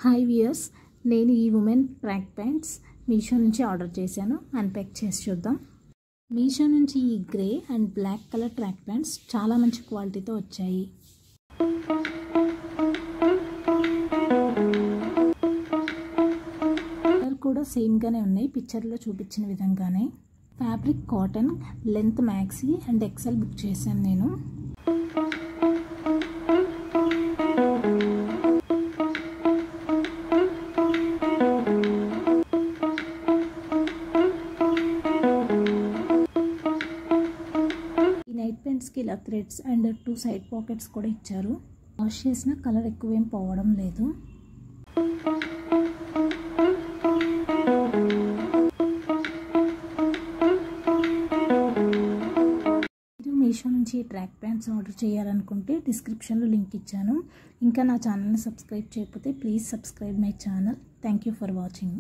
Hi viewers, నేను ఈ women track pants Meesho నుంచి ఆర్డర్ చేశాను. అన్ప్యాక్ చేసి చూద్దాం. మీషో నుంచి ఈ grey and black colour track pants చాలా మంచి క్వాలిటీతో వచ్చాయి. కలర్ కూడా సేమ్గానే ఉన్నాయి, పిక్చర్లో చూపించిన విధంగానే. Fabric cotton, length maxi and XL book చేశాను నేను. నైట్ ప్యాంట్స్కి ఇలా థ్రెడ్స్ అండ్ 2 సైడ్ పాకెట్స్ కూడా ఇచ్చారు. వాష్ చేసిన కలర్ ఎక్కువేం పోవడం లేదు. మీరు మీషో నుంచి ట్రాక్ ప్యాంట్స్ ఆర్డర్ చేయాలనుకుంటే డిస్క్రిప్షన్లో లింక్ ఇచ్చాను. ఇంకా నా ఛానల్ని సబ్స్క్రైబ్ చేయకపోతే please subscribe my channel. Thank you for watching.